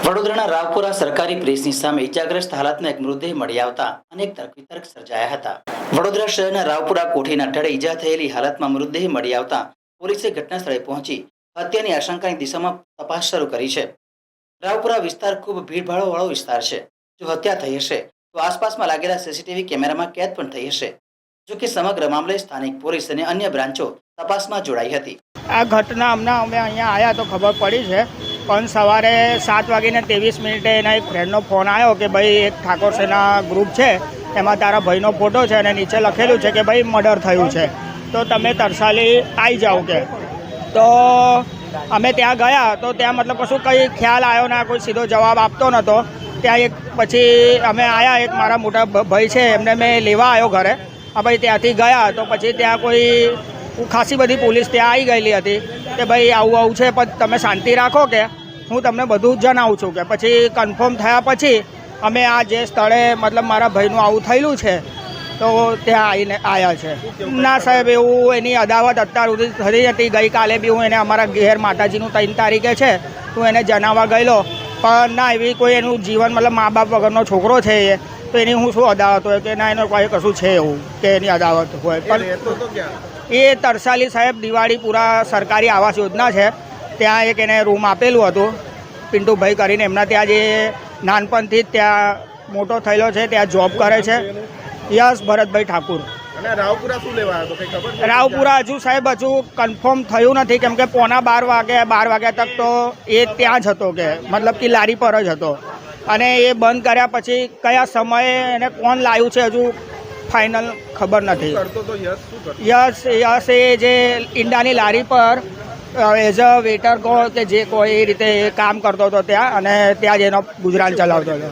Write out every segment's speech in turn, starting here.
વડોદરાના રાવપુરા સરકારી પ્રેસની સામે ઇજાગ્રસ્ત હાલતમાં એક મૃતદેહ મળી આવતા અનેક તર્ક-વિતર્ક સર્જાયા હતા। વડોદરા શહેરના રાવપુરા કોઠીના ઢળે ઇજા થયેલી હાલતમાં મૃતદેહ મળી આવતા પોલીસે ઘટના સ્થળે પહોંચી હત્યાની આશંકાની દિશામાં તપાસ શરૂ કરી છે। રાવપુરા વિસ્તાર ખૂબ ભીડભાડવાળો વિસ્તાર છે। જો હત્યા થઈ હશે તો આસપાસમાં લાગેલા સીસીટીવી કેમેરામાં કેદ પણ થઈ હશે। જો કે સમગ્ર મામલે સ્થાનિક પોલીસ અને અન્ય બ્રાન્ચો તપાસમાં જોડાઈ હતી। આ ઘટના હમણાં અમે અહીંયા આવ્યા તો ખબર પડી છે, પણ સવારે 7:23 એના એક ફ્રેન્ડનો ફોન આવ્યો કે ભાઈ એક ઠાકોર સેના ગ્રુપ છે, એમાં તારા ભાઈનો ફોટો છે અને નીચે લખેલું છે કે ભાઈ મર્ડર થયું છે, તો તમે તરસાલી આવી જાઓ કે। તો અમે ત્યાં ગયા તો ત્યાં મતલબ કશું કંઈ ખ્યાલ આવ્યો ના, કોઈ સીધો જવાબ આપતો નહોતો। ત્યાં એક પછી અમે આવ્યા, એક મારા મોટા ભાઈ છે એમને મેં લેવા આવ્યો ઘરે। ભાઈ ત્યાંથી ગયા તો પછી ત્યાં કોઈ ખાસી બધી પોલીસ ત્યાં આવી ગયેલી હતી કે ભાઈ આવું છે, પણ તમે શાંતિ રાખો કે હું તમને બધું જણાવું છું કે। પછી કન્ફર્મ થયા પછી અમે આ જે સ્થળે મતલબ મારા ભાઈનું આવું થયેલું છે તો ત્યાં આવીને આવ્યા છે। ના સાહેબ, એવું એની અદાવત અત્યાર સુધી થઈ હતી। ગઈકાલે બી હું એને અમારા ઘેર માતાજીનું 3 તારીખે છે, હું એને જણાવવા ગયેલો, પણ ના એવી કોઈ એનું જીવન મતલબ મા બાપ વગરનો છોકરો છે એ, તો એની હું શું અદાવત હોય કે ના એનો કોઈ કશું છે એવું કે એની અદાવત હોય। પણ એ તરસાલી સાહેબ દિવાળીપુરા સરકારી આવાસ યોજના છે, ત્યાં એક એને રૂમ આપેલું હતું પિન્ટુભાઈ કરીને, એમના ત્યાં જે નાનપણથી જ ત્યાં મોટો થયેલો છે, ત્યાં જોબ કરે છે, યશ ભરતભાઈ ઠાકુર। રાવપુરા શું લેવા આવ્યો, કંઈ ખબર? રાવપુરા હજુ સાહેબ હજુ કન્ફર્મ થયું નથી, કેમ કે પોણા 12 વાગ્યા તક તો એ ત્યાં જ હતો કે મતલબ કે લારી પર જ હતો, અને એ બંધ કર્યા પછી કયા સમયે એને કોણ લાવ્યું છે હજુ ફાઇનલ ખબર નથી। યશ એ જે ઈંડાની લારી પર એઝ અ વેટર કહો કે જે કોઈ એ રીતે એ કામ કરતો હતો ત્યાં, અને ત્યાં જ એનો ગુજરાન ચલાવતો હતો।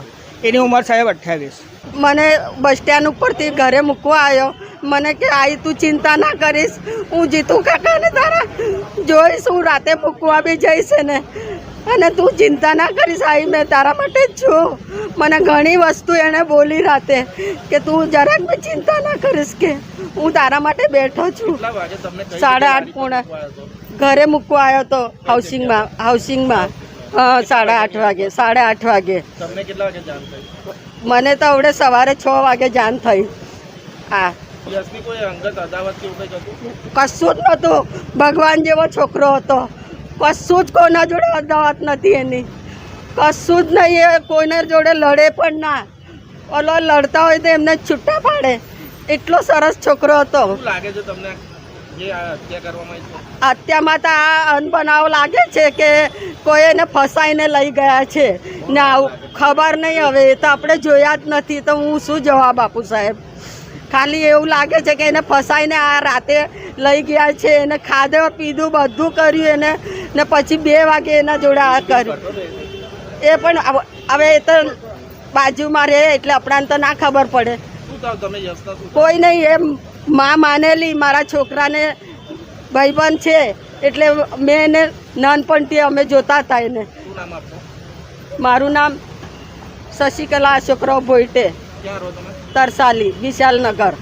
એની ઉંમર સાહેબ 28। મને બસ સ્ટેન્ડ ઉપરથી ઘરે મૂકવા આવ્યો, મને કે આઈ તું ચિંતા ના કરીશ, હું જીતું કાકાને તારા જોઈશ, હું રાતે મૂકવા બી જઈશ ને, અને તું ચિંતા ના કરીશ, આઈ મેં તારા માટે જ છું। મને ઘણી વસ્તુ એણે બોલી રાતે કે તું જરાક બી ચિંતા ના કરીશ કે હું તારા માટે બેઠો છું। 8:30 પોણા ઘરે મૂકવા આવ્યો તો હાઉસિંગમાં હા, 8:30 વાગે 8:30 વાગે। તમને કેટલા વાગે જાણ થઈ? મને તો આવડે સવારે 6 વાગે જાણ થઈ। હા, યશની કોઈ અંગત અદાવત કે એવું કંઈ હતું? કશું જ નહોતું, ભગવાન જેવો છોકરો હતો, કશું જ કોઈના જોડે અદાવત નથી એની, કશું જ નહીં। એ કોઈના જોડે લડે પણ ના, ઓલો લડતા હોય તો એમને છૂટા પાડે, એટલો સરસ છોકરો હતો। શું લાગે છે તમને જે આ હત્યા કરવામાં આવી છે? હત્યામાં તો આ અનબનાવ લાગે છે કે કોઈ એને ફસાઈને લઈ ગયા છે ને, આવું ખબર નહીં હવે, એ તો આપણે જોયા જ નથી તો હું શું જવાબ આપું સાહેબ। ખાલી એવું લાગે છે કે એને ફસાઈને આ રાતે લઈ ગયા છે, એને ખાધું પીધું બધું કર્યું એને, ને પછી 2 વાગે એના જોડે આ કર્યું। એ પણ હવે એ તો બાજુમાં રહે એટલે આપણાને તો ના ખબર પડે, શું થાવ તમે યશના શું? કોઈ નહીં, એમ માં માનેલી, મારા છોકરાને ભાઈબંધ છે એટલે મેં એને નાનપણથી અમે જોતા હતા એને। શું નામ આપનું? મારું નામ શશિકલા અશોકરાવ ભોઈટે, ક્યાં રહો તમે? તરસાલી, વિશાલનગર।